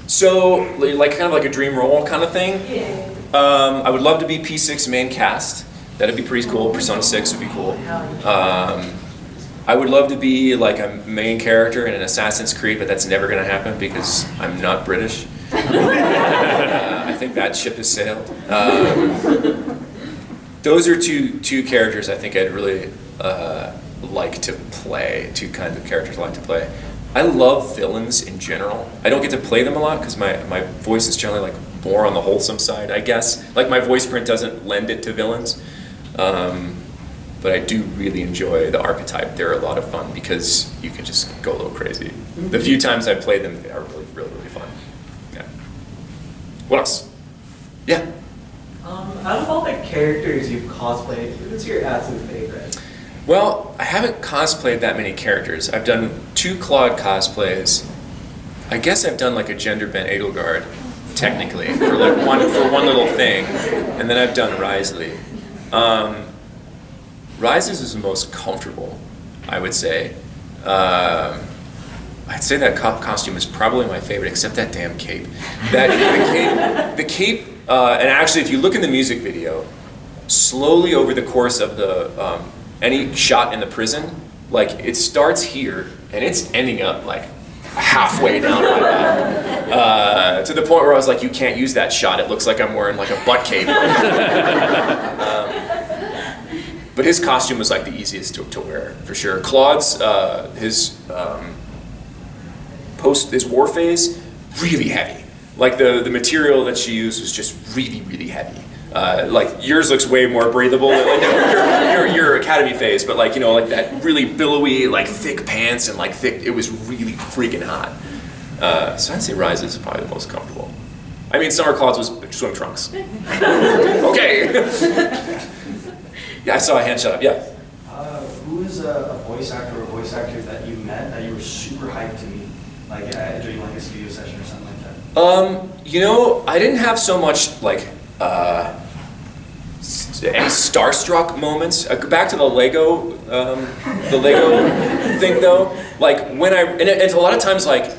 So, like kind of like a dream role kind of thing. Yeah. I would love to be P6 main cast. That'd be pretty cool. Persona 6 would be cool. I would love to be like a main character in an Assassin's Creed, but that's never going to happen because I'm not British. I think that ship has sailed. Those are two characters I think I'd really like to play. Two kinds of characters I like to play. I love villains in general. I don't get to play them a lot because my voice is generally like more on the wholesome side, I guess. Like my voice print doesn't lend it to villains. But I do really enjoy the archetype. They're a lot of fun because you can just go a little crazy. The few times I've played them, they are really, really, really fun. Yeah. What else? Yeah. Out of all the characters you've cosplayed, who's your absolute favorite? Well, I haven't cosplayed that many characters. I've done 2 Claude cosplays. I guess I've done like a gender bent Edelgard, technically, for one little thing, and then I've done Risley. Rises is the most comfortable, I would say. I'd say that costume is probably my favorite, except that damn cape. The cape, and actually, if you look in the music video, slowly over the course of the any shot in the prison, like it starts here and it's ending up like halfway down my back, to the point where I was like, you can't use that shot. It looks like I'm wearing like a butt cape. But his costume was like the easiest to wear for sure. Claude's his war phase, really heavy. Like the material that she used was just really, really heavy. Like yours looks way more breathable than your academy phase, but like, you know, like that really billowy, like thick pants and like thick, it was really freaking hot. So I'd say Rise is probably the most comfortable. I mean, Summer Claude's was swim trunks. Okay. Yeah, I saw a hand shut up, yeah. Who is a voice actor or voice actor that you met that you were super hyped to meet? Like during like a studio session or something like that? You know, I didn't have so much like any starstruck moments. Back to the Lego thing though. Like when and it's a lot of times like,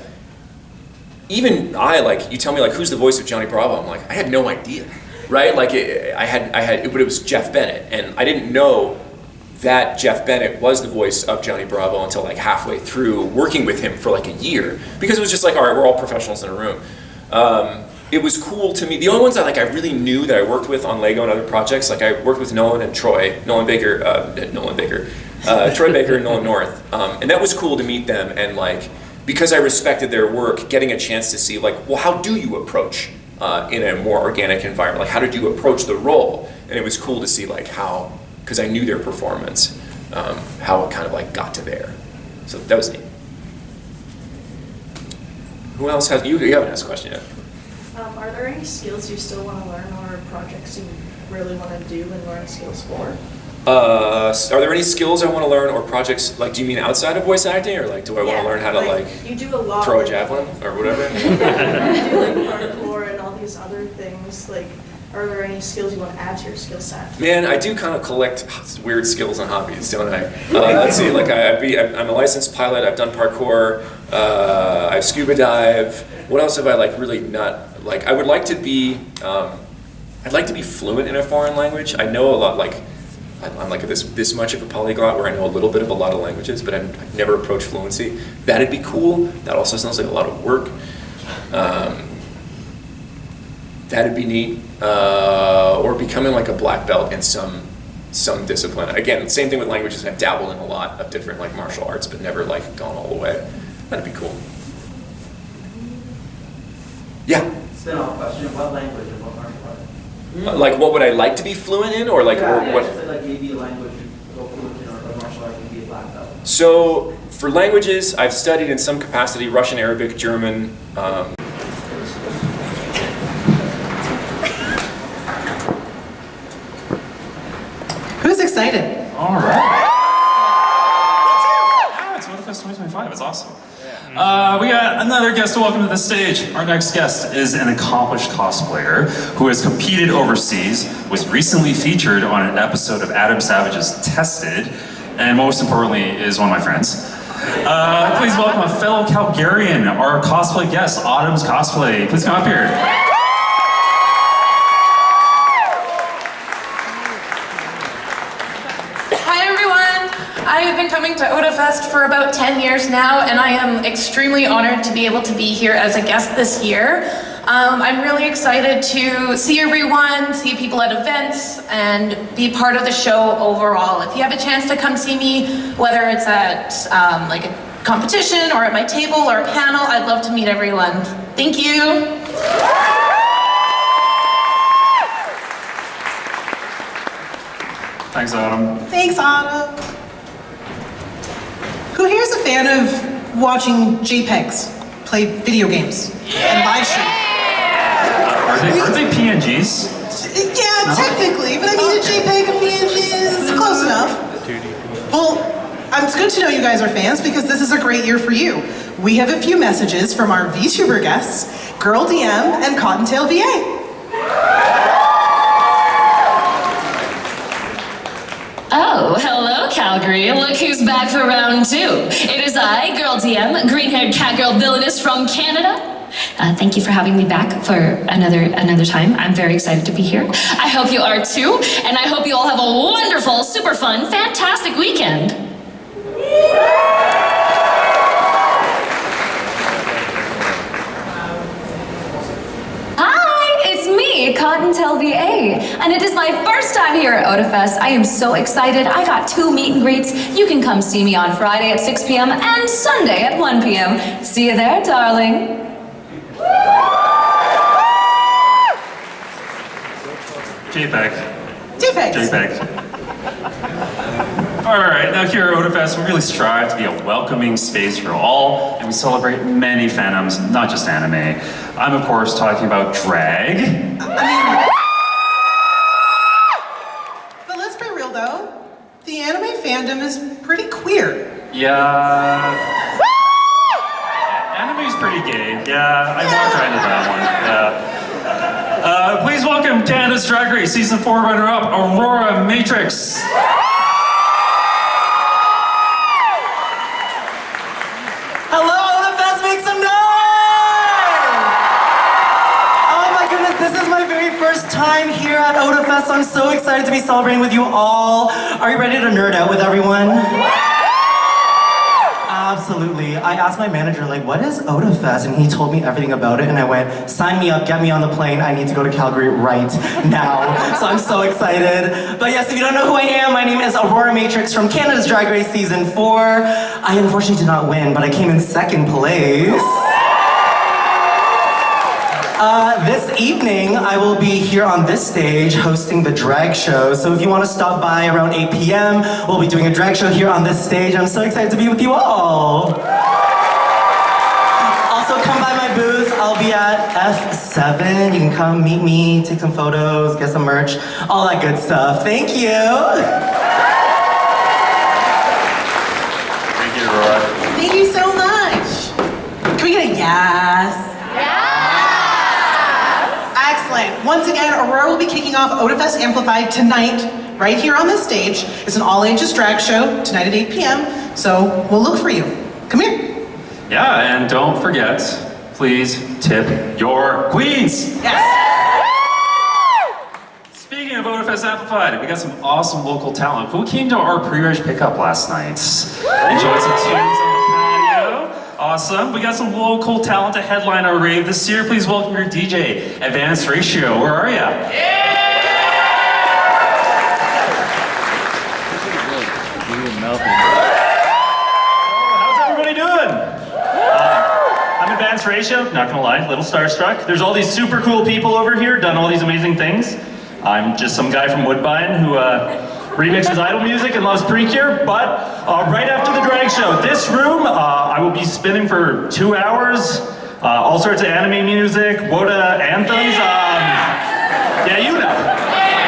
even like you tell me like who's the voice of Johnny Bravo, I'm like I had no idea, right? Like but it was Jeff Bennett, and I didn't know that Jeff Bennett was the voice of Johnny Bravo until like halfway through working with him for like a year, because it was just like, all right, we're all professionals in a room. It was cool to me. The only ones that like I really knew that I worked with on Lego and other projects, like I worked with Nolan and Troy Baker, and Nolan North, and that was cool to meet them, and like because I respected their work, getting a chance to see like, well, how do you approach in a more organic environment? Like how did you approach the role? And it was cool to see like how, because I knew their performance, how it kind of like got to there. So that was neat. Who else has, you haven't asked a question yet. Are there any skills you still want to learn or projects you really want to do and learn skills for? Are there any skills I want to learn or projects, like do you mean outside of voice acting, or like do I want to learn how to like you do a lot throw a javelin or whatever? You do like parkour and all these other things, like are there any skills you want to add to your skill set? Man, I do kind of collect weird skills and hobbies, don't I? Let's see, like I'm a licensed pilot, I've done parkour, I've scuba dive. What else have I like really not, like I would like to be, I'd like to be fluent in a foreign language. I know a lot, like I'm like this much of a polyglot where I know a little bit of a lot of languages, but I've never approached fluency. That'd be cool. That also sounds like a lot of work. That'd be neat. Or becoming like a black belt in some discipline. Again, same thing with languages. I've dabbled in a lot of different like martial arts, but never like gone all the way. That'd be cool. Yeah. Spin-off question: what language and what martial art? Like what would I like to be fluent in, or like what? Just like maybe a language you go fluent in, or a martial art can be a black belt. So for languages, I've studied in some capacity Russian, Arabic, German. Who's excited? All right. Yeah, it's Otafest 2025. It's awesome. We got another guest to welcome to the stage. Our next guest is an accomplished cosplayer who has competed overseas, was recently featured on an episode of Adam Savage's Tested, and most importantly is one of my friends. Please welcome a fellow Calgarian, our cosplay guest, Autumn's Cosplay. Please come up here. Hi everyone! I have been coming to Otafest for about 10 years now, and I am extremely honored to be able to be here as a guest this year. I'm really excited to see everyone, see people at events, and be part of the show overall. If you have a chance to come see me, whether it's at like a competition or at my table or a panel, I'd love to meet everyone. Thank you! Thanks, Autumn. Thanks, Autumn. Who here is a fan of watching JPEGs play video games and live stream? Aren't they PNGs? Yeah, technically, but I mean a JPEG and PNG is close enough. Well, it's good to know you guys are fans because this is a great year for you. We have a few messages from our VTuber guests, Girl DM and Cottontail VA. Oh, hello, Calgary. Look who's back for round 2. It is I, Girl DM, green-haired catgirl villainess from Canada. Thank you for having me back for another time. I'm very excited to be here. I hope you are too, and I hope you all have a wonderful, super fun, fantastic weekend. It's me, Cottontail VA, and it is my first time here at Otafest. I am so excited. I got 2 meet and greets. You can come see me on Friday at 6 p.m. and Sunday at 1 p.m. See you there, darling. JPEG. JPEGs. Alright, now here at Otafest, we really strive to be a welcoming space for all, and we celebrate many fandoms, not just anime. I'm, of course, talking about drag. But let's be real though, the anime fandom is pretty queer. Yeah. Anime's pretty gay. Yeah, I walked right into that one. Yeah. Please welcome Canada's Drag Race Season 4 runner-up, Aurora Matrix. Hello, Otafest, make some noise! Oh my goodness, this is my very first time here at Otafest. I'm so excited to be celebrating with you all. Are you ready to nerd out with everyone? Absolutely. I asked my manager, like, what is Otafest? And he told me everything about it, and I went, sign me up, get me on the plane. I need to go to Calgary right now. So I'm so excited. But yes, if you don't know who I am, my name is Aurora Matrix from Canada's Drag Race Season 4. I unfortunately did not win, but I came in second place. This evening, I will be here on this stage hosting the drag show. So if you want to stop by around 8 p.m., we'll be doing a drag show here on this stage. I'm so excited to be with you all. Also, come by my booth. I'll be at F7. You can come meet me, take some photos, get some merch, all that good stuff. Thank you. Thank you, Aurora. Thank you so much. Can we get a yes? Excellent. Once again, Aurora will be kicking off Otafest Amplified tonight, right here on this stage. It's an all-ages drag show, tonight at 8 p.m., so we'll look for you. Come here. Yeah, and don't forget, please tip your queens. Yes. Speaking of Otafest Amplified, we got some awesome local talent who came to our pre-reg pickup last night. Enjoyed some tunes on the patio. Awesome. We got some local talent to headline our rave this year. Please welcome your DJ, Advanced Ratio. Where are ya? How's everybody doing? I'm Advanced Ratio, not gonna lie, a little starstruck. There's all these super cool people over here, done all these amazing things. I'm just some guy from Woodbine who remixes idol music and loves Precure, but right after the drag show, this room, I will be spinning for 2 hours, all sorts of anime music, WOTA anthems, yeah, you know.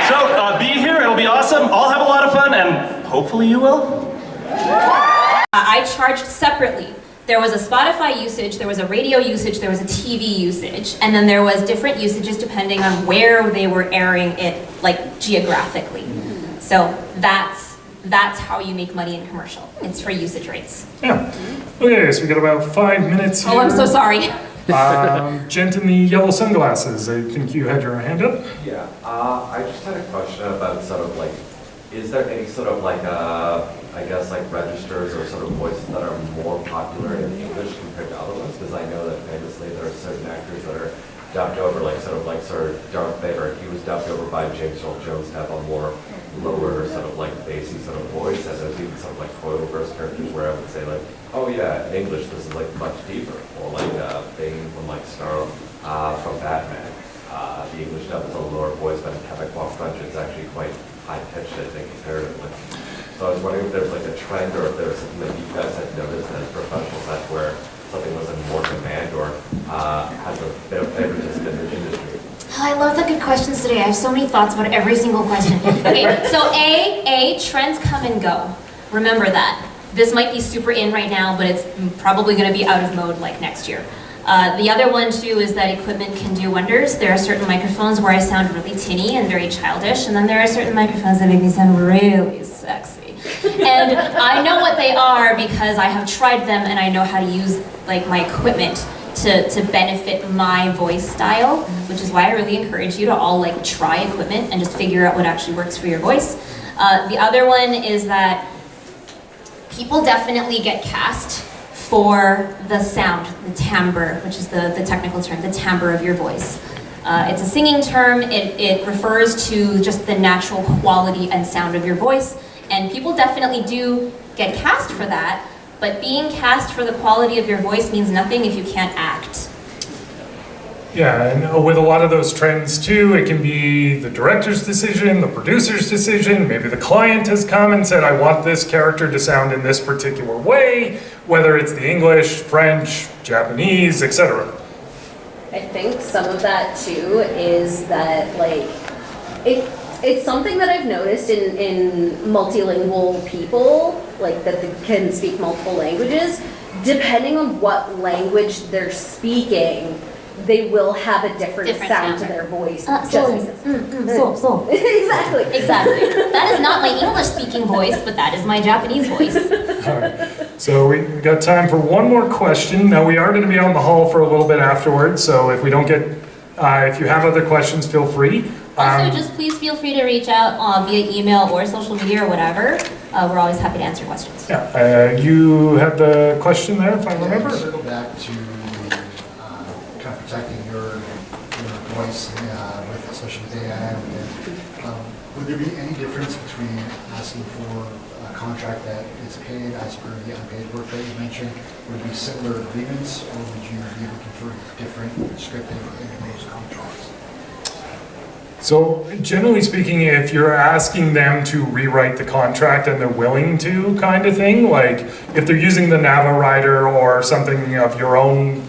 So be here, it'll be awesome, I'll have a lot of fun, and hopefully you will. I charged separately. There was a Spotify usage, there was a radio usage, there was a TV usage, and then there was different usages depending on where they were airing it, like geographically. So that's That's how you make money in commercial. It's for usage rates. Yeah. Okay, so we got about 5 minutes here. Oh, I'm so sorry. Gent in the yellow sunglasses, I think you had your hand up. Yeah, I just had a question about sort of like, is there any sort of like, I guess like registers or sort of voices that are more popular in English compared to other ones? Because I know that famously there are certain actors that are dubbed over, like sort of Darth Vader. He was dubbed over by James Earl Jones to have a more lower sort of like bassy sort of voice, and there's even some like quote-verse characters where I would say like, oh yeah, in English this is like much deeper, or like Bane from like Star from Batman. The English dub is a lower voice, but in Quebecois French it's actually quite high-pitched, I think, comparatively. So I was wondering if there's like a trend, or if there's something that you guys had noticed as professionals that where something was in more demand or has a bit of favoritism in the industry. Oh, I love the good questions today. I have so many thoughts about every single question. Okay, so trends come and go. Remember that. This might be super in right now, but it's probably going to be out of mode like next year. The other one too is that equipment can do wonders. There are certain microphones where I sound really tinny and very childish, and then there are certain microphones that make me sound really sexy. And I know what they are because I have tried them and I know how to use like my equipment to benefit my voice style, which is why I really encourage you to all like try equipment and just figure out what actually works for your voice. The other one is that people definitely get cast for the sound, the timbre, which is the technical term, the timbre of your voice. It's a singing term. It refers to just the natural quality and sound of your voice, and people definitely do get cast for that. But being cast for the quality of your voice means nothing if you can't act. Yeah, and with a lot of those trends too, it can be the director's decision, the producer's decision, maybe the client has come and said, I want this character to sound in this particular way, whether it's the English, French, Japanese, etc. I think some of that too is that like, it's something that I've noticed in multilingual people, like that they can speak multiple languages. Depending on what language they're speaking, they will have a different sound to their voice. Exactly. Exactly. That is not my English speaking voice, but that is my Japanese voice. All right. So we got time for one more question. Now we are going to be out in the hall for a little bit afterwards, so if we don't get, if you have other questions, feel free. Also, just please feel free to reach out via email or social media or whatever. We're always happy to answer questions. Yeah, you had the question there, if I remember. Circle back to kind of protecting your voice, with, especially with AI. Would there be any difference between asking for a contract that is paid as per the unpaid work that you mentioned? Would it be similar agreements, or would you be looking for different scripting in those contracts? So generally speaking, if you're asking them to rewrite the contract and they're willing to, kind of thing, like if they're using the Nava writer or something of your own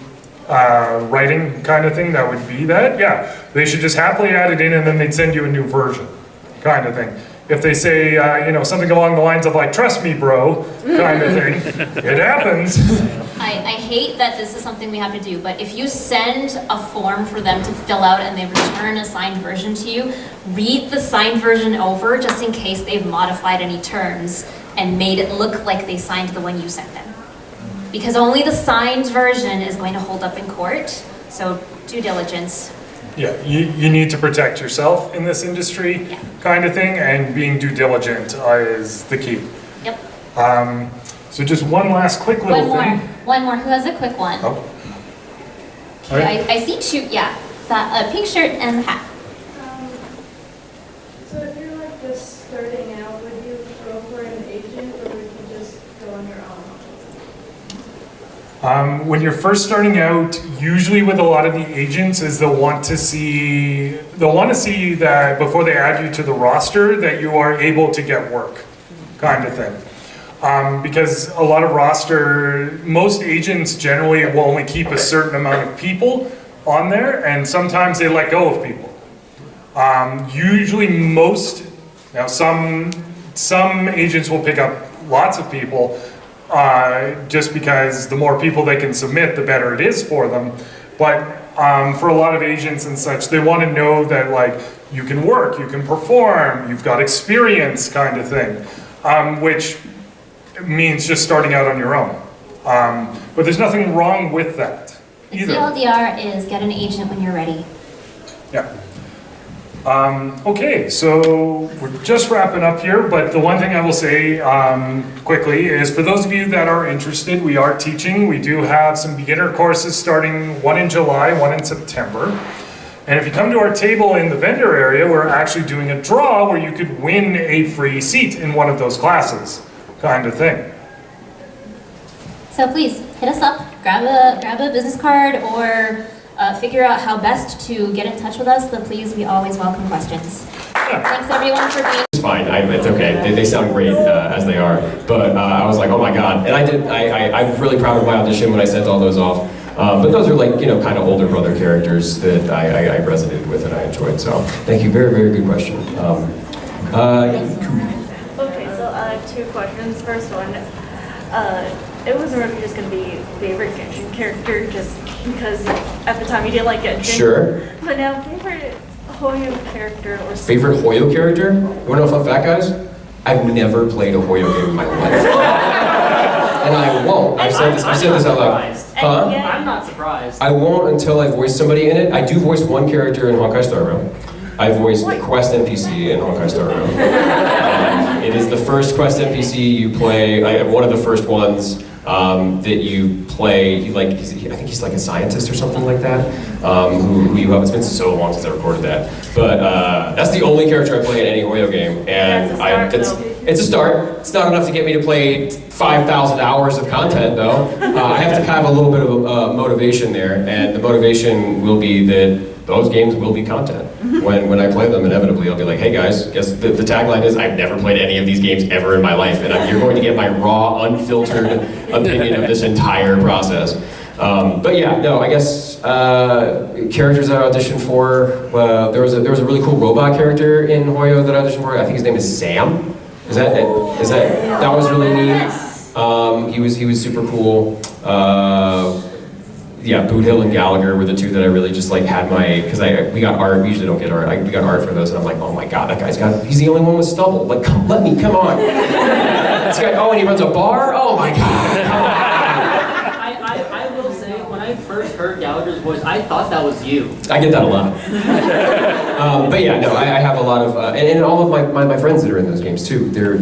writing kind of thing, that would be that, yeah. They should just happily add it in and then they'd send you a new version kind of thing. If they say, something along the lines of like, trust me, bro, kind of thing, it happens. I hate that this is something we have to do, but if you send a form for them to fill out and they return a signed version to you, read the signed version over just in case they've modified any terms and made it look like they signed the one you sent them. Because only the signed version is going to hold up in court, so due diligence. Yeah, you need to protect yourself in this industry, kind of thing, and being due diligent is the key. Yep. So just one last quick little thing. One more. Who has a quick one? Oh. Okay, I see two. Yeah, that pink shirt and the hat. So if you're like just starting out, would you go for an agent or would you just go on your own? When you're first starting out, usually with a lot of the agents is they'll want to see that before they add you to the roster that you are able to get work, kind of thing. Because a lot of most agents generally will only keep a certain amount of people on there, and sometimes they let go of people. Usually some agents will pick up lots of people, just because the more people they can submit, the better it is for them. But for a lot of agents and such, they want to know that like you can work, you can perform, you've got experience, kind of thing. which means just starting out on your own. But there's nothing wrong with that either. TLDR is get an agent when you're ready. Yeah. Okay, so we're just wrapping up here, but the one thing I will say quickly is for those of you that are interested, we are teaching. We do have some beginner courses starting, one in July, one in September. And if you come to our table in the vendor area, we're actually doing a draw where you could win a free seat in one of those classes, kind of thing. So please, hit us up, grab a business card, or figure out how best to get in touch with us, but please, we always welcome questions. Thanks everyone for being. It's fine, it's okay. They sound great as they are, but I was like, oh my god. And I'm really proud of my audition when I sent all those off. But those are like, kind of older brother characters that I resonated with and I enjoyed. So thank you, very, very good question. Okay, so I have two questions. First one, it was rumored you're just going to be favorite Genshin character just because at the time you didn't like Genshin. Sure. But now favorite Hoyo character or Favorite Hoyo character? You want to know a fun fact, guys? I've never played a Hoyo game in my life. And I won't. I've said this out loud. Huh? I'm not surprised. I won't until I voice somebody in it. I do voice one character in Honkai Star Rail. I voiced Quest NPC in Honkai Star Rail. It is the first Quest NPC you play, one of the first ones that you play. I think he's like a scientist or something like that, who you have. It's been so long since I recorded that. But that's the only character I play in any Hoyo game. And it's a start. It's not enough to get me to play 5,000 hours of content, though. I have to have a little bit of motivation there, and the motivation will be that those games will be content. When I play them, inevitably, I'll be like, hey guys, guess the tagline is, I've never played any of these games ever in my life, and you're going to get my raw, unfiltered opinion of this entire process. But yeah, no, I guess characters I auditioned for, there was a really cool robot character in Hoyo that I auditioned for. I think his name is Sam. That was really neat. He was super cool. Yeah, Boot Hill and Gallagher were the two that I really just like had because we got art. We usually don't get art. We got art for those, and I'm like, oh my god, that guy's he's the only one with stubble. Like, come on. This guy, and he runs a bar. Oh my god, come on. I will say, when I first heard Gallagher's voice, I thought that was you. I get that a lot. But yeah, no, I have a lot of, and all of my friends that are in those games too. They're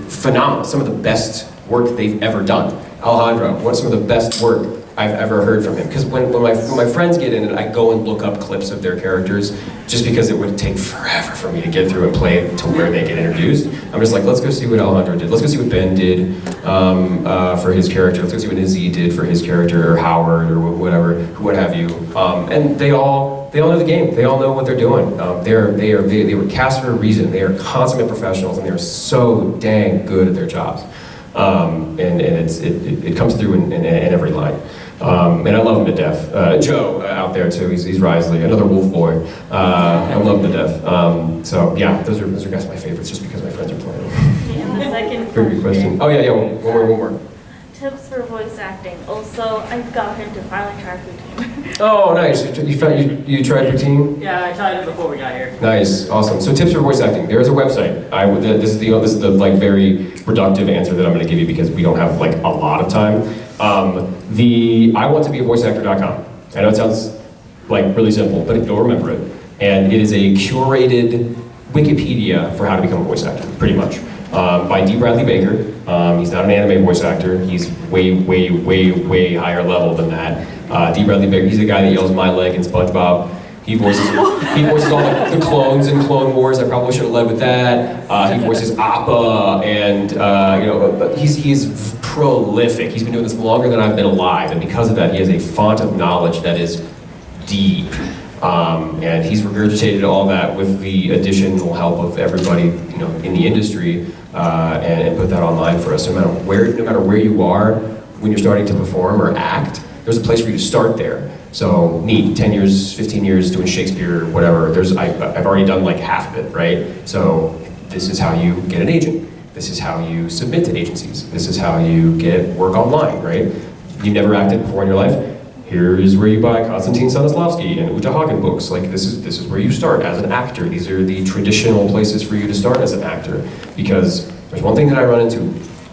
phenomenal. Some of the best work they've ever done. Alejandro, what's some of the best work I've ever heard from him? Because when my friends get in it, I go and look up clips of their characters just because it would take forever for me to get through and play to where they get introduced. I'm just like, let's go see what Alejandro did. Let's go see what Ben did for his character. Let's go see what Izzy did for his character, or Howard, or whatever, what have you. And they all know the game. They all know what they're doing. They were cast for a reason. They are consummate professionals, and they are so dang good at their jobs. And it comes through in every line. And I love him to death. Joe out there too, he's Risley, another wolf boy. I love him to death. So yeah, those are guys my favorites just because my friends are playing. And the second Very good question. Oh yeah, one more. Tips for voice acting. Also, I got him to finally try Poutine. Oh, nice. You tried Poutine? Yeah, I tried it before we got here. Nice, awesome. So tips for voice acting. There is a website. This is the like very productive answer that I'm going to give you because we don't have like a lot of time. iwanttobeavoiceactor.com. I know it sounds like really simple, but you'll remember it. And it is a curated Wikipedia for how to become a voice actor, pretty much. By D. Bradley Baker. He's not an anime voice actor. He's way higher level than that. D. Bradley Baker, he's the guy that yells "my leg" in SpongeBob. He voices all the clones in Clone Wars. I probably should have led with that. He voices Appa, and he's prolific. He's been doing this longer than I've been alive, and because of that, he has a font of knowledge that is deep. And he's regurgitated all that with the additional help of everybody, in the industry, and put that online for us. No matter where you are when you're starting to perform or act, there's a place for you to start there. So neat, 10 years, 15 years doing Shakespeare, whatever. I've already done like half of it, right? So this is how you get an agent. This is how you submit to agencies. This is how you get work online, right? You never acted before in your life. Here is where you buy Konstantin Stanislavski and Uta Hagen books. Like this is where you start as an actor. These are the traditional places for you to start as an actor because There's one thing that I run into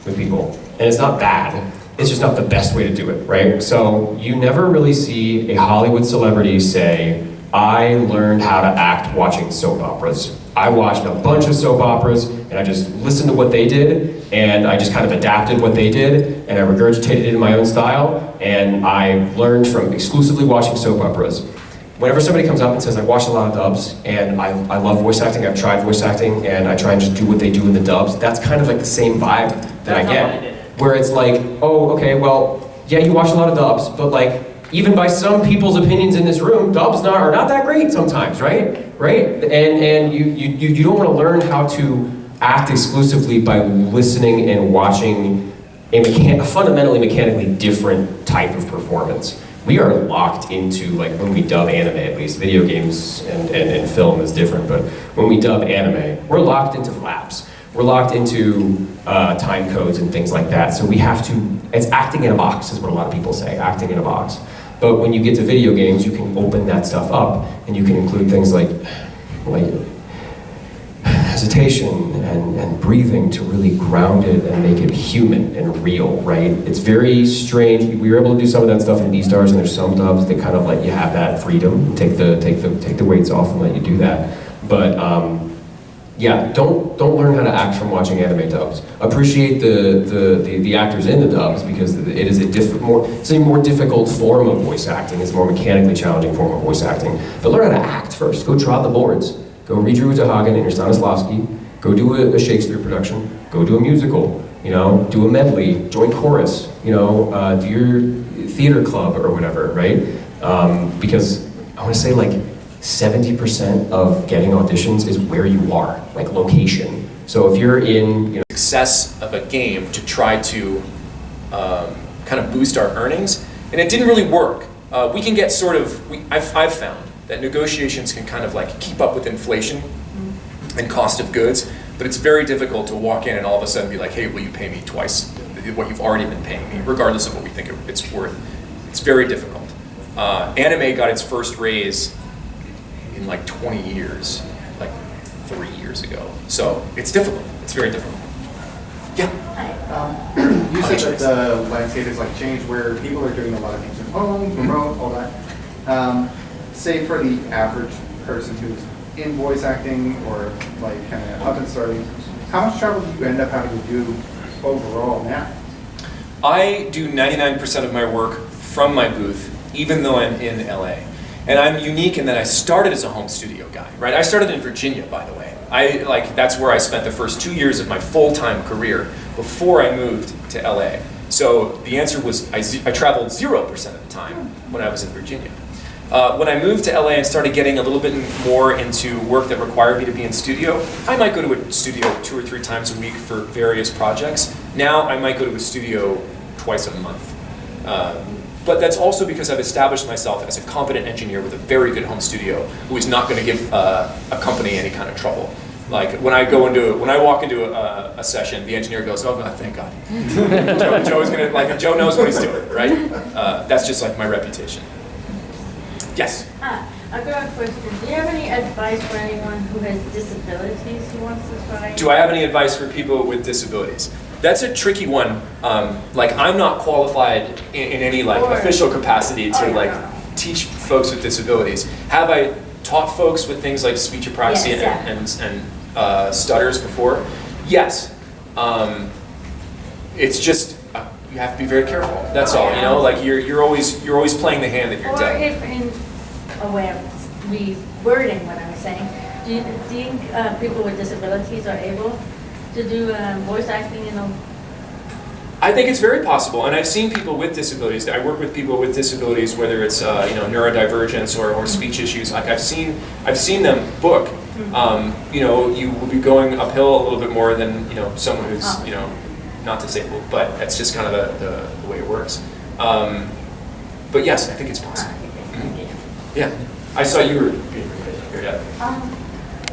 with people, and it's not bad, it's just not the best way to do it, right? So you never really see a Hollywood celebrity say, I learned how to act watching soap operas. I watched a bunch of soap operas, and I just listened to what they did, and I just kind of adapted what they did, and I regurgitated it in my own style, and I learned from exclusively watching soap operas. Whenever somebody comes up and says, I watch a lot of dubs, and I love voice acting, I've tried voice acting, and I try and just do what they do in the dubs, that's kind of like the same vibe that I get. Where it's like, oh, okay, well, yeah, you watch a lot of dubs, but like, even by some people's opinions in this room, dubs are not that great sometimes, right? Right? And you don't want to learn how to act exclusively by listening and watching a fundamentally mechanically different type of performance. We are locked into, like when we dub anime at least, video games and film is different, but when we dub anime, we're locked into flaps. We're locked into time codes and things like that. So we have to, it's acting in a box is what a lot of people say, acting in a box. But when you get to video games, you can open that stuff up and you can include things like hesitation and breathing to really ground it and make it human and real, right? It's very strange. We were able to do some of that stuff in B-Stars, and there's some dubs that kind of let you have that freedom, take the weights off and let you do that. But yeah, don't learn how to act from watching anime dubs. Appreciate the actors in the dubs because it is a more difficult form of voice acting. It's a more mechanically challenging form of voice acting. But learn how to act first. Go trot the boards. Go read your Hagen and your Stanislavski. Go do a Shakespeare production. Go do a musical. You know, do a medley. Join chorus. You know, do your theater club or whatever, right? Because I want to say like 70% of getting auditions is where you are, like location. So if you're in, you know, success of a game to try to kind of boost our earnings, and it didn't really work. We can get sort of, I've found that negotiations can kind of like keep up with inflation and cost of goods, but it's very difficult to walk in and all of a sudden be like, hey, will you pay me twice what you've already been paying me, regardless of what we think it's worth. It's very difficult. Anime got its first raise in like 20 years, like 3 years ago. So it's difficult. It's very difficult. Yeah. Hi. You said that the landscape has like changed where people are doing a lot of things at home, remote, all that. Say for the average person who's in voice acting or like kind of up and starting, how much travel do you end up having to do overall now? I do 99% of my work from my booth, even though I'm in LA. And I'm unique in that I started as a home studio guy, right? I started in Virginia, by the way. That's where I spent the first 2 years of my full-time career before I moved to LA. So the answer was I traveled 0% of the time when I was in Virginia. When I moved to LA and started getting a little bit more into work that required me to be in studio, I might go to a studio 2 or 3 times a week for various projects. Now I might go to a studio twice a month. But that's also because I've established myself as a competent engineer with a very good home studio who is not going to give a company any kind of trouble. Like when I walk into a session, the engineer goes, "Oh God, thank God." Joe is gonna Joe knows what he's doing, right? That's just like my reputation. Yes. I've got a question. Do you have any advice for anyone who has disabilities who wants to try? Do I have any advice for people with disabilities? That's a tricky one. I'm not qualified in any official capacity to teach folks with disabilities. Have I taught folks with things like speech apraxia and stutters before? Yes. It's just you have to be very careful. That's all. You know, like you're always playing the hand that you're dealt. Or if in a way of rewording what I was saying, do you think people with disabilities are able to do voice acting, I think it's very possible, and I've seen people with disabilities. I work with people with disabilities, whether it's neurodivergence or speech issues. Like I've seen them book. You will be going uphill a little bit more than someone who's not disabled, but that's just kind of the way it works. But yes, I think it's possible. Yeah, I saw you were being here. Yeah.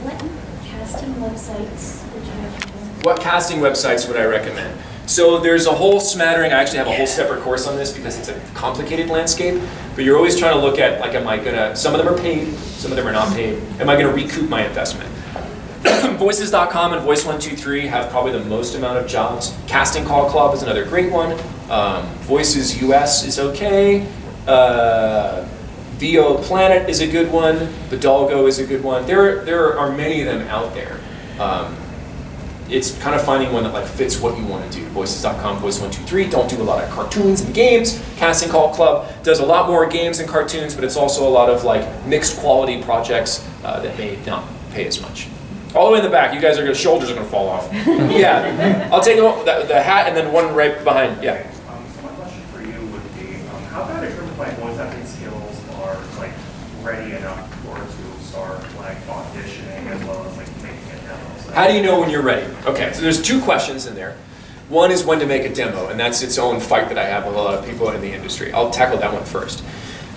What casting websites would you recommend? What casting websites would I recommend? So there's a whole smattering. I actually have a whole separate course on this because it's a complicated landscape. But you're always trying to look at, some of them are paid, some of them are not paid. Am I gonna recoup my investment? Voices.com and Voice123 have probably the most amount of jobs. Casting Call Club is another great one. Voices US is okay. VO Planet is a good one. Bidalgo is a good one. There are many of them out there. It's kind of finding one that like fits what you want to do. Voices.com, Voice123 don't do a lot of cartoons and games. Casting Call Club does a lot more games and cartoons, but it's also a lot of like mixed quality projects that may not pay as much. All the way in the back, you guys are shoulders are gonna fall off. Yeah, I'll take the hat and then one right behind. Yeah. So my question for you would be, how about in terms of like voice acting skills are like ready enough for to start like auditioning as well as like making a demo? How do you know when you're ready? Okay, so there's two questions in there. One is when to make a demo, and that's its own fight that I have with a lot of people in the industry. I'll tackle that one first.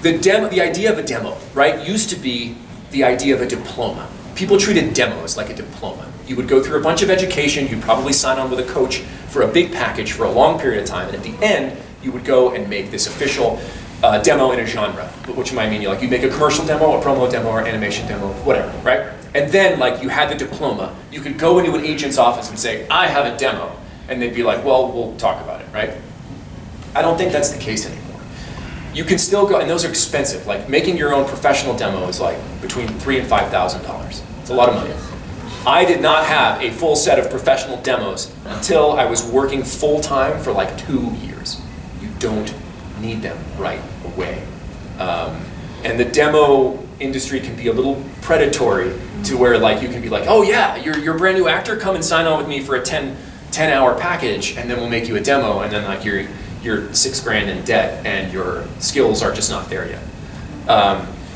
The idea of a demo, right, used to be the idea of a diploma. People treated demos like a diploma. You would go through a bunch of education, you'd probably sign on with a coach for a big package for a long period of time, and at the end, you would go and make this official demo in a genre, which might mean you make a commercial demo, a promo demo, or animation demo, whatever, right? And then you had the diploma. You could go into an agent's office and say, I have a demo. And they'd be like, well, we'll talk about it, right? I don't think that's the case anymore. You can still go, and those are expensive. Like making your own professional demo is like between $3,000 and $5,000. It's a lot of money. I did not have a full set of professional demos until I was working full time for like 2 years. You don't need them right away. And the demo industry can be a little predatory to where you can be like, oh yeah, you're a brand new actor, come and sign on with me for a 10-hour package, and then we'll make you a demo, and then you're $6,000 in debt, and your skills are just not there yet.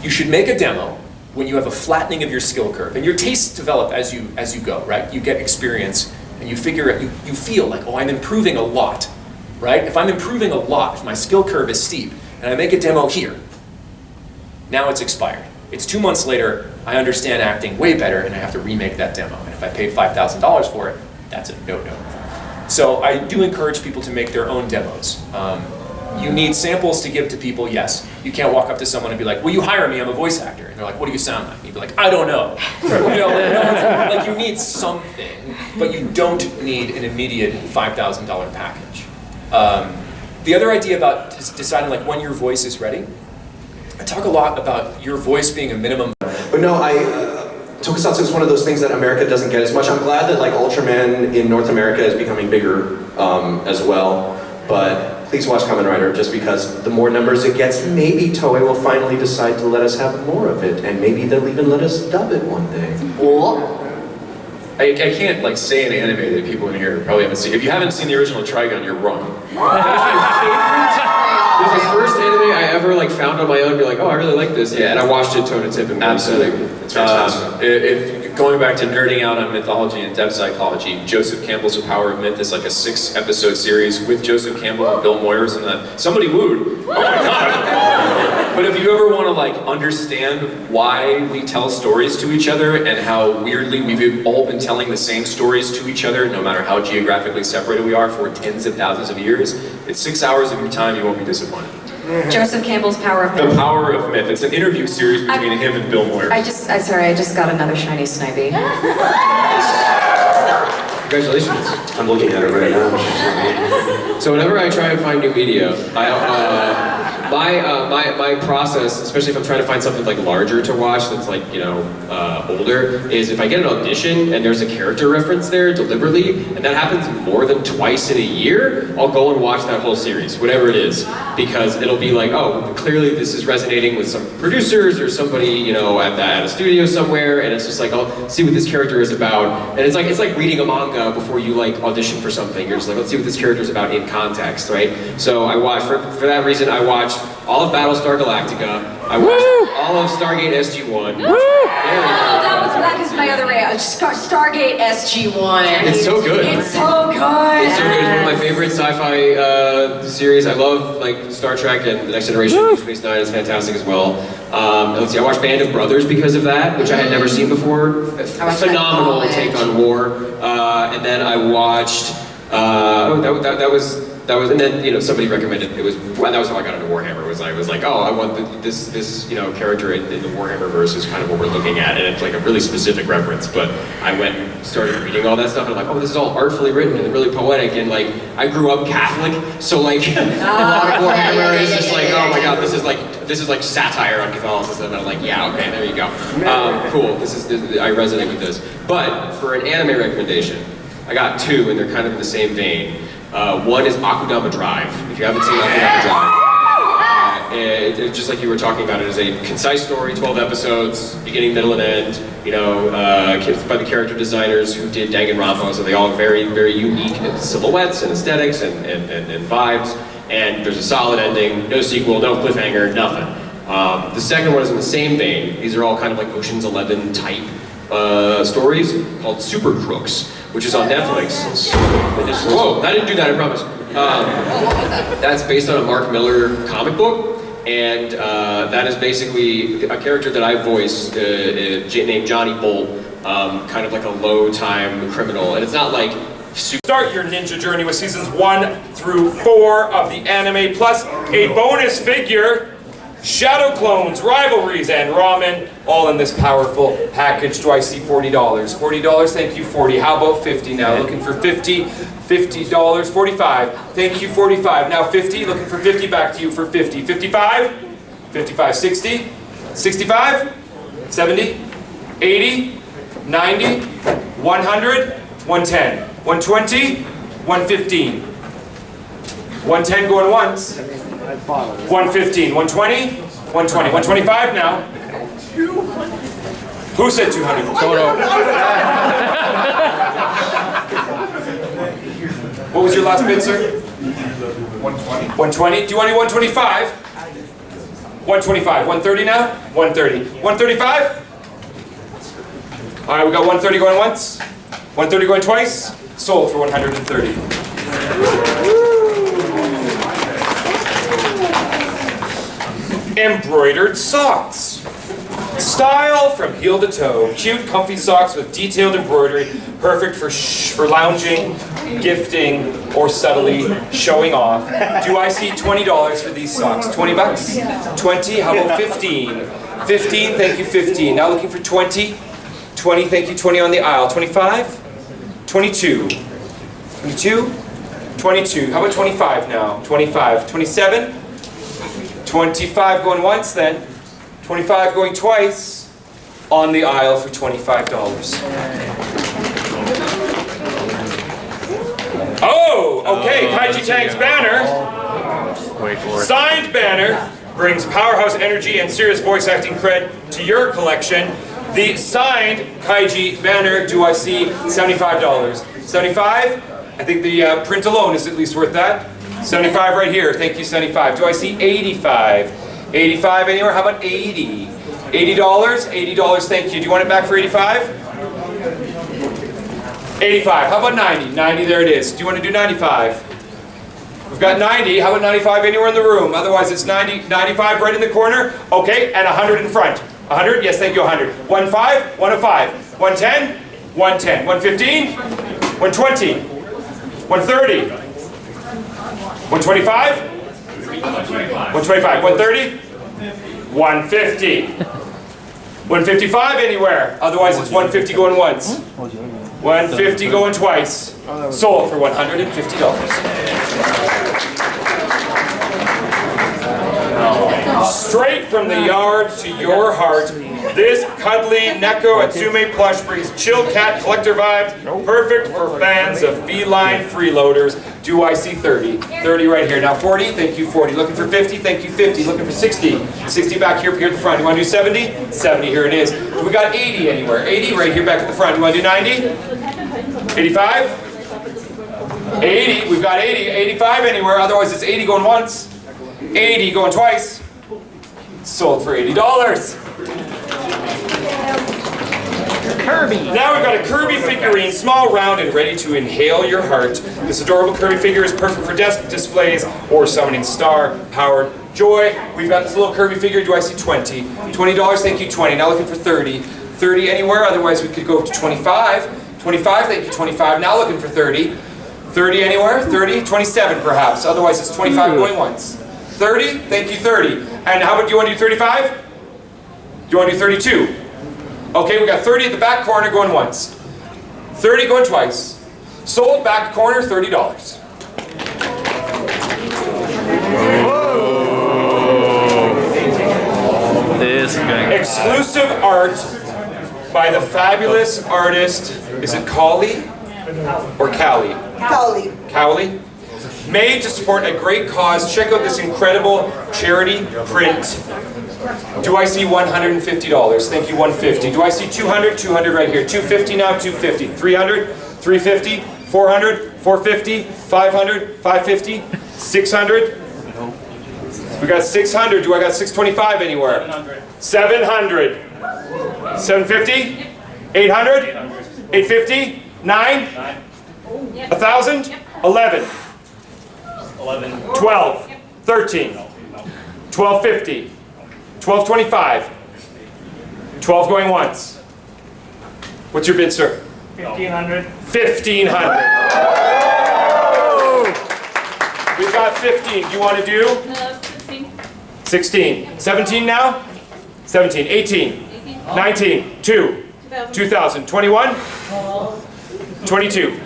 You should make a demo when you have a flattening of your skill curve, and your tastes develop as you go, right? You get experience, and you figure it. You feel like, oh, I'm improving a lot, right? If I'm improving a lot, if my skill curve is steep, and I make a demo here, now it's expired. It's 2 months later. I understand acting way better, and I have to remake that demo. And if I paid $5,000 for it, that's a no-no. So I do encourage people to make their own demos. You need samples to give to people, yes. You can't walk up to someone and be like, will you hire me? I'm a voice actor. And they're like, what do you sound like? And you'd be like, I don't know. You need something, but you don't need an immediate $5,000 package. The other idea about deciding when your voice is ready, I talk a lot about your voice being a minimum. But no, Tokusatsu is one of those things that America doesn't get as much. I'm glad that Ultraman in North America is becoming bigger as well. But please watch Kamen Rider, just because the more numbers it gets, maybe Toei will finally decide to let us have more of it, and maybe they'll even let us dub it one day. I can't say an anime that people in here probably haven't seen. If you haven't seen the original Trigun, you're wrong. It was the first anime I ever found on my own and be like, oh, I really like this. Yeah, and I watched it toe to tip and absolutely. It's fantastic. If going back to nerding out on mythology and depth psychology, Joseph Campbell's The Power of Myth is like a 6-episode series with Joseph Campbell and Bill Moyers, and somebody wooed. Oh my god! But if you ever want to understand why we tell stories to each other and how weirdly we've all been telling the same stories to each other, no matter how geographically separated we are for tens of thousands of years, it's 6 hours of your time. You won't be disappointed. Joseph Campbell's Power of Myth. The Power of Myth. It's an interview series between him and Bill Moyers. I just got another shiny snivy. Congratulations. I'm looking at it right now. So whenever I try and find new media, my process, especially if I'm trying to find something larger to watch that's older, is if I get an audition and there's a character reference there deliberately, and that happens more than twice in a year, I'll go and watch that whole series, whatever it is, because it'll be like, oh, clearly this is resonating with some producers or somebody, at a studio somewhere, and it's just I'll see what this character is about, and it's like reading a manga before you audition for something. You're just let's see what this character is about in context, right? So I watched, for that reason, I watched all of Battlestar Galactica. I watched all of Stargate SG-1. That is my other way. Stargate SG-1. It's so good. It's so good. It's so good. It's one of my favorite sci-fi series. I love Star Trek and The Next Generation. Deep Space Nine is fantastic as well. Let's see. I watched Band of Brothers because of that, which I had never seen before. Phenomenal take on war. And then I watched. That was and then, you know, somebody recommended, well, that was how I got into Warhammer, I was like, oh, I want this, you know, character in the Warhammer verse is kind of what we're looking at, and it's like a really specific reference, but I went and started reading all that stuff, and I'm like, oh, this is all artfully written and really poetic, and like, I grew up Catholic, so like, a lot of Warhammer is just like, oh my god, this is like satire on Catholicism, and I'm like, yeah, okay, there you go. Cool, I resonate with this. But for an anime recommendation, I got two, and they're kind of in the same vein. One is Akudama Drive. If you haven't seen Akudama Drive, it's just like you were talking about, it is a concise story, 12 episodes, beginning, middle, and end, you know, by the character designers who did Danganronpa, so they all have very, very unique silhouettes and aesthetics and vibes, and there's a solid ending, no sequel, no cliffhanger, nothing. The second one is in the same vein. These are all kind of like Ocean's 11 type stories called Super Crooks, which is on Netflix. Whoa, I didn't do that, I promise. That's based on a Mark Miller comic book, and that is basically a character that I voice named Johnny Bolt, kind of like a low-time criminal, and it's not like Start your ninja journey with seasons 1 through 4 of the anime, plus a bonus figure, Shadow Clones, Rivalries, and Ramen, all in this powerful package. Do I see $40? $40, thank you, 40. How about 50 now? Looking for 50, $50, 45. Thank you, 45. Now 50, looking for 50, back to you for 50. 55, 55, 60, 65, 70, 80, 90, 100, 110, 120, 115. 110 going once. 115, 120, 120, 125 now. Who said 200? What was your last bid, sir? 120. 120? Do you want any 125? 125. 130 now? 130. 135? All right, we got 130 going once. 130 going twice. Sold for 130. Embroidered socks. Style from heel to toe. Cute, comfy socks with detailed embroidery, perfect for lounging, gifting, or subtly showing off. Do I see $20 for these socks? 20 bucks? 20? How about 15? 15, thank you, 15. Now looking for 20. 20, thank you, 20 on the aisle. 25? 22. 22? 22. How about 25 now? 25. 27? 25 going once then. 25 going twice. On the aisle for $25. Oh, okay. Kaiji Tank's banner. Wait for it. Signed banner brings powerhouse energy and serious voice acting cred to your collection. The signed Kaiji banner, do I see $75? 75? I think the print alone is at least worth that. 75 right here, thank you, 75. Do I see 85? 85 anywhere? How about 80? $80? $80, thank you. Do you want it back for 85? 85, how about 90? 90, there it is. Do you want to do 95? We've got 90, how about 95 anywhere in the room? Otherwise it's 90, 95 right in the corner. Okay, and 100 in front. 100? Yes, thank you, 100. 105? 105. 110? 110. 115? 120. 130. 125? 125. 130? 150. 155 anywhere. Otherwise it's 150 going once. 150 going twice. Sold for $150. Straight from the yard to your heart, this cuddly Neko Atsume plush brings chill cat collector vibes, perfect for fans of feline freeloaders. Do I see 30? 30 right here. Now 40, thank you, 40. Looking for 50, thank you, 50. Looking for 60. 60 back here at the front. You want to do 70? 70, here it is. We got 80 anywhere. 80 right here back at the front. You want to do 90? 85? 80, we've got 80. 85 anywhere, otherwise it's 80 going once. 80 going twice. Sold for $80. Kirby. Now we've got a Kirby figurine, small, round, and ready to inhale your heart. This adorable Kirby figure is perfect for desk displays or summoning star-powered joy. We've got this little Kirby figure. Do I see 20? $20, thank you, 20. Now looking for 30. 30 anywhere, otherwise we could go to 25. 25, thank you, 25. Now looking for 30. 30 anywhere? 30? 27 perhaps. Otherwise it's 25 going once. 30? Thank you, 30. And how about, do you want to do 35? Do you want to do 32? Okay, we got 30 at the back corner going once. 30 going twice. Sold back corner, $30. This is going Exclusive art by the fabulous artist, is it Cowley or Cowley? Cowley. Cowley? Made to support a great cause. Check out this incredible charity print. Do I see $150? Thank you, 150. Do I see 200? 200 right here. 250 now, 250. 300, 350, 400, 450, 500, 550, 600. We got 600. Do I got 625 anywhere? 700. 750? 800? 850? 9? 1,000? 11. 12. 13. 1250. 1225. 12 going once. What's your bid, sir? 1,500. 1,500. We've got 15. Do you want to do? 16. 17 now? 17. 18. 19. 2. 2,000. 21. 22.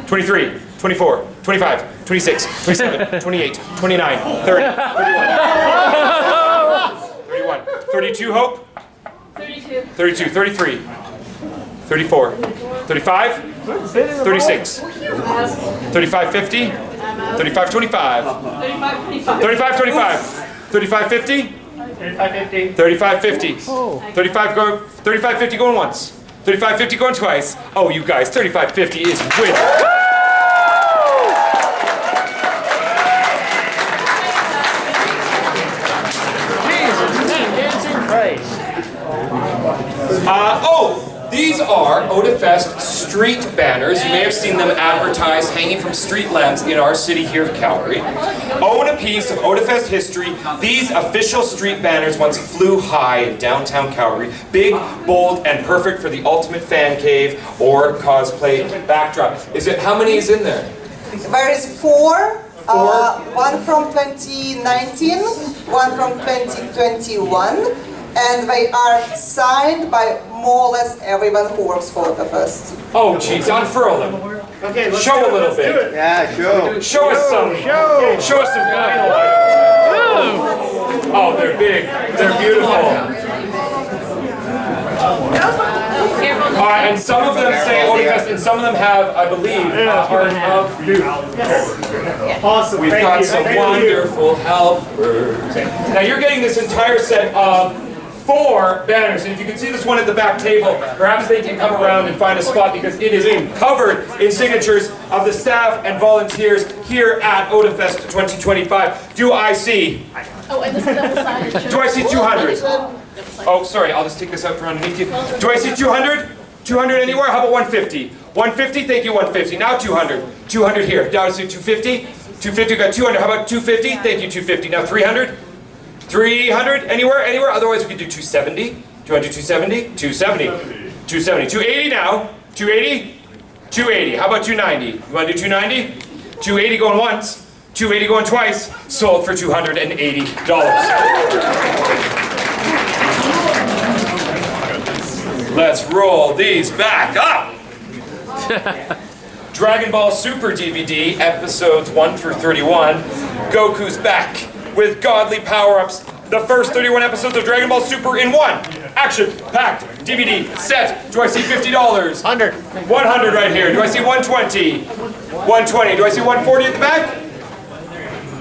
23. 24. 25. 26. 27. 28. 29. 30. 31. 32, Hope? 32. 32. 33. 34. 35. 36. 35, 50. 35, 25. 35, 25. 35, 50. 35, 50. 35, 50 going once. 35, 50 going twice. Oh, you guys, 35, 50 is winning. These are Otafest street banners. You may have seen them advertised hanging from street lamps in our city here of Calgary. Own a piece of Otafest history. These official street banners once flew high in downtown Calgary. Big, bold, and perfect for the ultimate fan cave or cosplay backdrop. How many is in there? There is four. One from 2019, one from 2021. And they are signed by more or less everyone who works for Otafest. Oh, geez, unfurl them. Okay, let's show do a little let's bit. Do it. Yeah, show. Show us some. Show us some. Oh, they're big. They're beautiful. And some of them say Otafest, and some of them have, I believe, art of you. Awesome. We've got some wonderful helpers. Now you're getting this entire set of 4 banners, and if you can see this one at the back table, perhaps they can come around and find a spot because it is covered in signatures of the staff and volunteers here at Otafest 2025. Do I see? Oh, and this is double sided. Do I see 200? Oh, sorry, I'll just take this out from underneath you. Do I see 200? 200 anywhere? How about 150? 150? Thank you, 150. Now 200. 200 here. Now I see 250. 250, got 200. How about 250? Thank you, 250. Now 300? 300? Anywhere? Anywhere? Otherwise we could do 270. Do you want to do 270? 270. 270. 280 now. 280? 280. How about 290? You want to do 290? 280 going once. 280 going twice. Sold for $280. Let's roll these back up. Dragon Ball Super DVD, episodes 1 through 31. Goku's back with godly power-ups. The first 31 episodes of Dragon Ball Super in one. Action-packed DVD set. Do I see $50? 100. 100 right here. Do I see 120? 120. Do I see 140 at the back?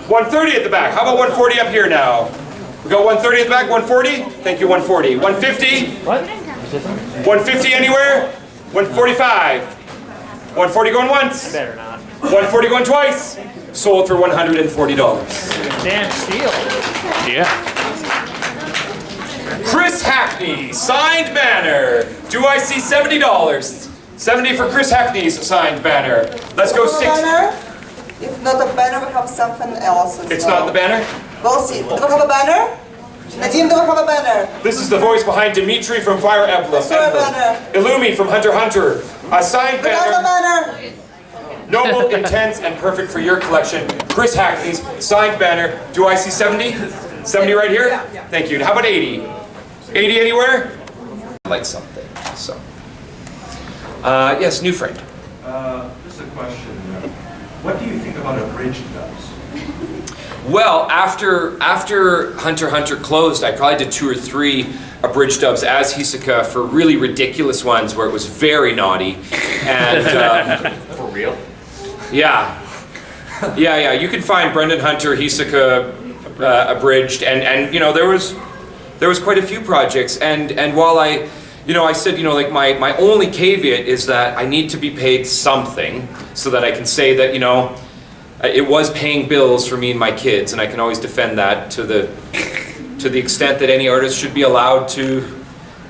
130 at the back. How about 140 up here now? We got 130 at the back, 140? Thank you, 140. 150? What? 150 anywhere? 145. 140 going once? Better not. 140 going twice? Sold for $140. Damn steal. Yeah. Chris Hackney, signed banner. Do I see $70? 70 for Chris Hackney's signed banner. Let's go 6. Banner? If not a banner, we have something else as It's well. not the banner? We'll see. Do we have a banner? Nadim, do we have a banner? This is the voice behind Dimitri from Fire Emblem. Let's do a banner. Illumi from Hunter x Hunter. A signed We have a banner. banner. Noble, intense, and perfect for your collection. Chris Hackney's signed banner. Do I see 70? 70 right here? Thank you. How about 80? 80 anywhere? Like something. So, yes, new friend. Just a question. What do you think about abridged dubs? Well, after Hunter x Hunter closed, I probably did 2 or 3 abridged dubs as Hisoka for really ridiculous ones where it was very naughty. And For real? yeah, you can find Brendan Hunter, Hisoka abridged, and you know there was quite a few projects. And while I said like my only caveat is that I need to be paid something so that I can say that it was paying bills for me and my kids, and I can always defend that to the extent that any artist should be allowed to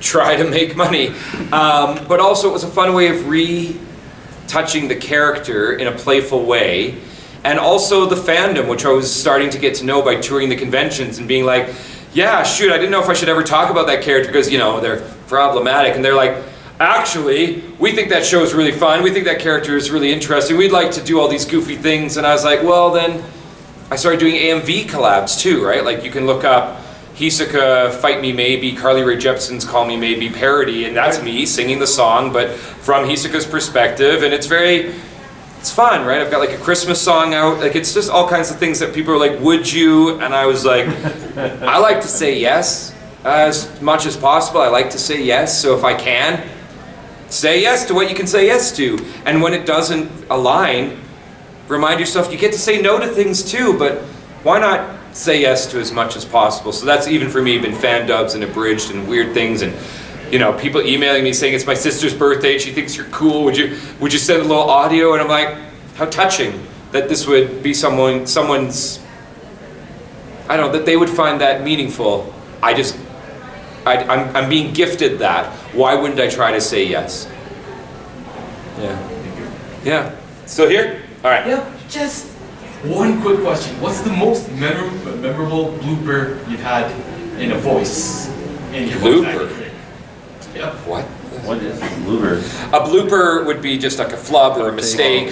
try to make money. But also it was a fun way of retouching the character in a playful way, and also the fandom, which I was starting to get to know by touring the conventions and being like, yeah, shoot, I didn't know if I should ever talk about that character because they're problematic, and they're like, actually, we think that show is really fun. We think that character is really interesting. We'd like to do all these goofy things. And I was like, well, then I started doing AMV collabs too, right? Like you can look up Hisoka, Fight Me Maybe, Carly Rae Jepsen's Call Me Maybe parody, and that's me singing the song, but from Hisoka's perspective, and it's fun, right? I've got like a Christmas song out. Like it's just all kinds of things that people are like, would you? And I was like, I like to say yes as much as possible. I like to say yes, so if I can, say yes to what you can say yes to. And when it doesn't align, remind yourself you get to say no to things too, but why not say yes to as much as possible? So that's even for me been fan dubs and abridged and weird things, and people emailing me saying it's my sister's birthday, she thinks you're cool, would you send a little audio? And I'm like, how touching that this would be someone's, I don't know, that they would find that meaningful. I'm being gifted that. Why wouldn't I try to say yes? Yeah. Still here? All right. Yeah, just one quick question. What's the most memorable blooper you've had in a voice? In your Blooper? Yep. What is a blooper? A blooper would be just like a flub or a mistake,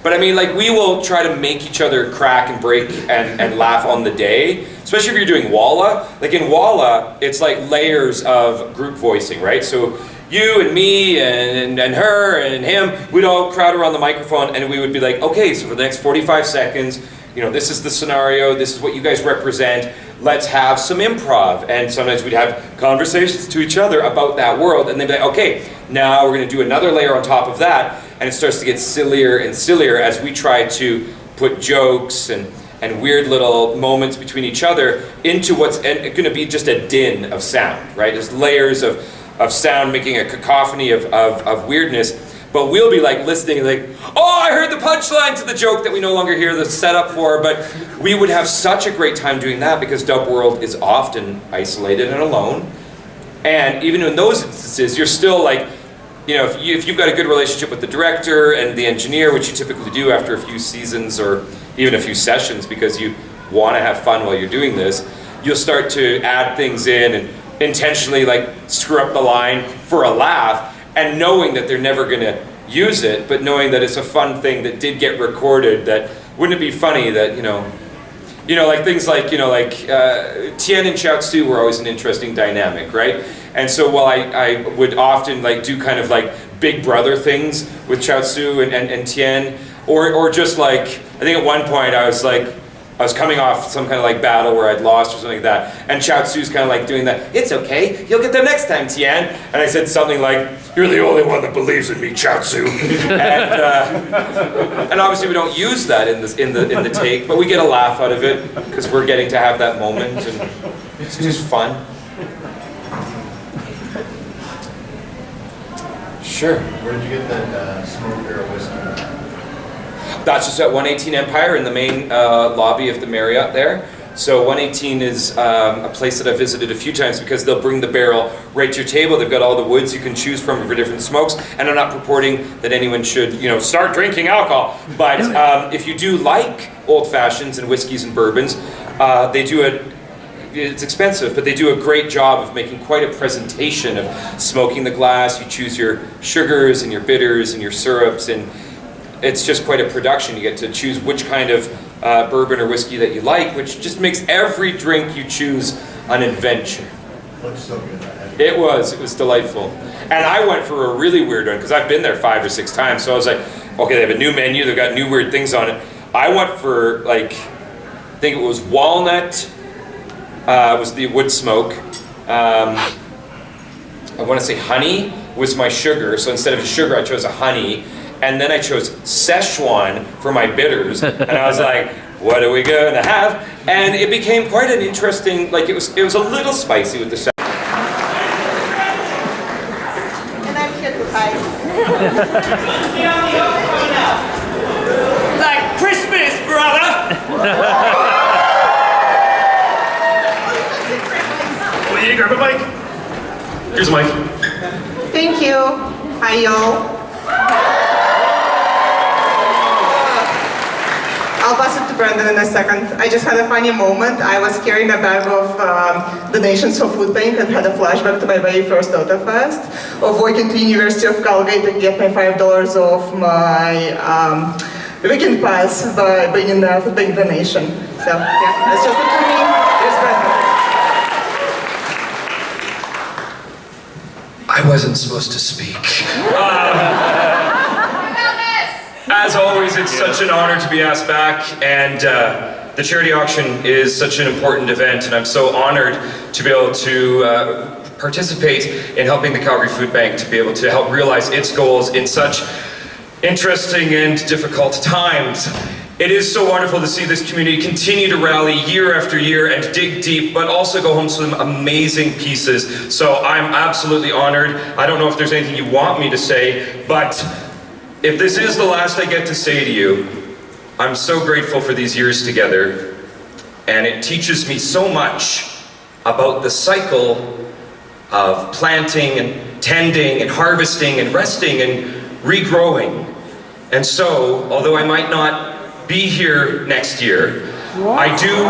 but I mean, like, we will try to make each other crack and break and laugh on the day, especially if you're doing Walla. Like in Walla, it's like layers of group voicing, right? So you and me and her and him, we'd all crowd around the microphone and we would be like, okay, so for the next 45 seconds, this is the scenario, this is what you guys represent, let's have some improv. And sometimes we'd have conversations to each other about that world, and they'd be like, okay, now we're gonna do another layer on top of that, and it starts to get sillier and sillier as we try to put jokes and weird little moments between each other into what's gonna be just a din of sound, right? There's layers of sound making a cacophony of weirdness. But we'll be like listening like, oh, I heard the punchline to the joke that we no longer hear the setup for. But we would have such a great time doing that because Dub World is often isolated and alone. And even in those instances, you're still like, if you've got a good relationship with the director and the engineer, which you typically do after a few seasons or even a few sessions because you want to have fun while you're doing this, you'll start to add things in and intentionally like screw up the line for a laugh. And knowing that they're never going to use it, but knowing that it's a fun thing that did get recorded, that wouldn't it be funny that, like things like, Tien and Chaozu were always an interesting dynamic, right? And so while I would often like do kind of like big brother things with Chaozu and Tien, or just like, I think at one point I was coming off some kind of like battle where I'd lost or something like that, and Chaozu's kind of like doing that, it's okay, you'll get there next time, Tien. And I said something like, you're the only one that believes in me, Chaozu. And obviously we don't use that in the take, but we get a laugh out of it because we're getting to have that moment, and it's just fun. Sure. Where did you get that smoke barrel whiskey? That's just at 118 Empire in the main lobby of the Marriott there. So 118 is a place that I've visited a few times because they'll bring the barrel right to your table. They've got all the woods you can choose from for different smokes. And I'm not purporting that anyone should, start drinking alcohol. But if you do like old fashions and whiskeys and bourbons, it's expensive, but they do a great job of making quite a presentation of smoking the glass. You choose your sugars and your bitters and your syrups, and it's just quite a production. You get to choose which kind of bourbon or whiskey that you like, which just makes every drink you choose an adventure. Looks so good. It was delightful. And I went for a really weird one because I've been there 5 or 6 times. So I was like, okay, they have a new menu, they've got new weird things on it. I went for like, I think it was walnut, was the wood smoke. I want to say honey was my sugar. So instead of a sugar, I chose a honey. And then I chose Szechuan for my bitters. And I was like, what are we gonna have? And it became quite an interesting, like it was a little spicy with the Szechuan. And I'm here to hide. Like Christmas, brother! Will you grab a mic? Here's a mic. Thank you. Hi, y'all. I'll pass it to Brandon in a second. I just had a funny moment. I was carrying a bag of donations for food bank and had a flashback to my very first Otafest of working to University of Calgary to get my $5 off my weekend pass by bringing the food bank donation. So yeah, that's just it for me. Here's Brandon. I wasn't supposed to speak. As always, it's such an honor to be asked back, and the charity auction is such an important event, and I'm so honored to be able to participate in helping the Calgary Food Bank to be able to help realize its goals in such interesting and difficult times. It is so wonderful to see this community continue to rally year after year and dig deep, but also go home to some amazing pieces. So I'm absolutely honored. I don't know if there's anything you want me to say, but if this is the last I get to say to you, I'm so grateful for these years together, and it teaches me so much about the cycle of planting and tending and harvesting and resting and regrowing. And so, although I might not be here next year, I do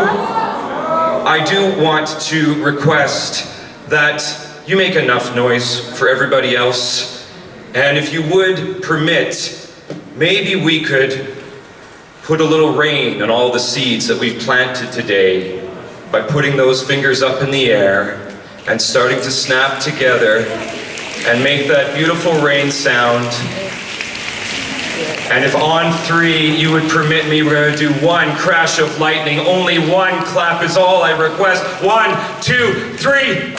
want to request that you make enough noise for everybody else. And if you would permit, maybe we could put a little rain on all the seeds that we've planted today by putting those fingers up in the air and starting to snap together and make that beautiful rain sound. And if on 3 you would permit me, we're going to do 1 crash of lightning. Only 1 clap is all I request. 1, 2, 3.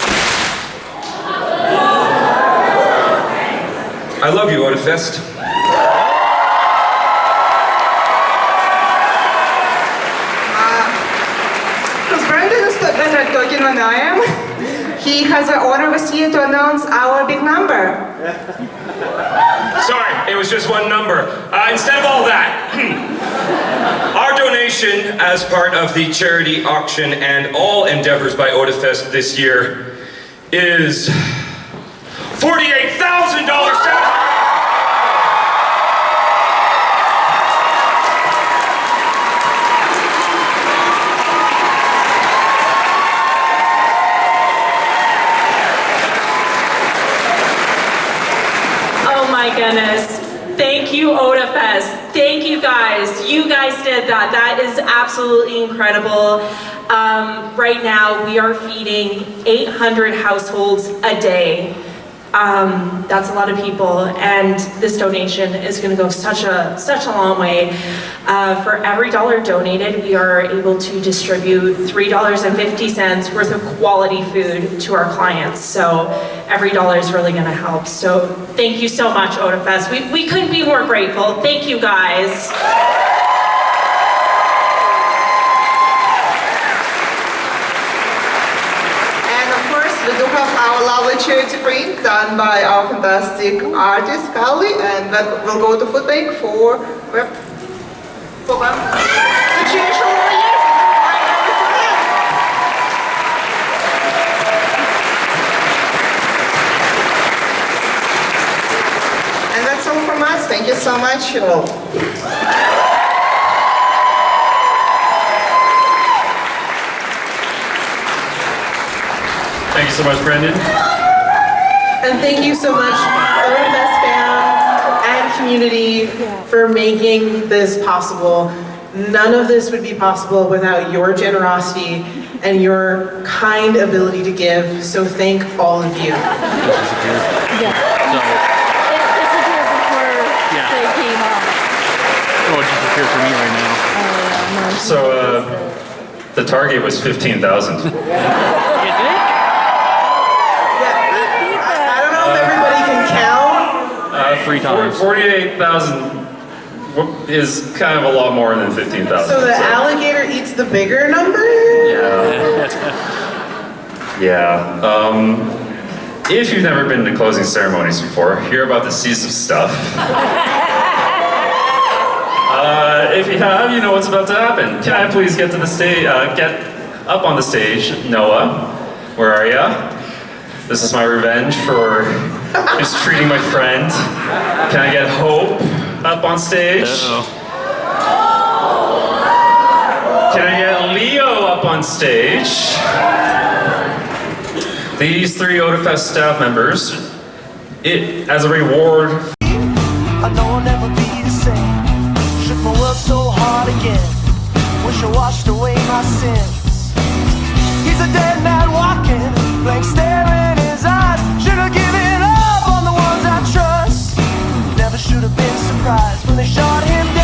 I love you, Otafest. Because Brandon is better at talking than I am, he has the honor this year to announce our big number. Sorry, it was just 1 number. Instead of all that, our donation as part of the charity auction and all endeavors by Otafest this year is $48,000. Goodness. Thank you, Otafest. Thank you guys. You guys did that. That is absolutely incredible. Right now, we are feeding 800 households a day. That's a lot of people, and this donation is going to go such a long way. For every $1 donated, we are able to distribute $3.50 worth of quality food to our clients. So every $1 is really going to help. So thank you so much, Otafest. We couldn't be more grateful. Thank you, guys. We do have our lovely charity print done by our fantastic artist, Carly, and that will go to Food Bank for the change for more years. And that's all from us. Thank you so much, all. Thank you so much, Brandon. And thank you so much, Otafest fam and community for making this possible. None of this would be possible without your generosity and your kind ability to give, so thank all of you. Oh, it just appeared for me right now. So, the target was 15,000. I don't know if everybody can count. 3 times. 48,000 is kind of a lot more than 15,000. So the alligator eats the bigger number? Yeah. If you've never been to closing ceremonies before, you're about to see some stuff. If you have, you know what's about to happen. Can I please get to the stage? Get up on the stage, Noah. Where are ya? This is my revenge for mistreating my friend. Can I get Hope up on stage? Can I get Leo up on stage? These 3 Otafest staff members, as a reward. I know I'll never be the same. Shook my world so hard again. Wish I washed away my sins. He's a dead man walking, blank stare in his eyes. Should have given up on the ones I trust. Never should have been surprised when they shot him down.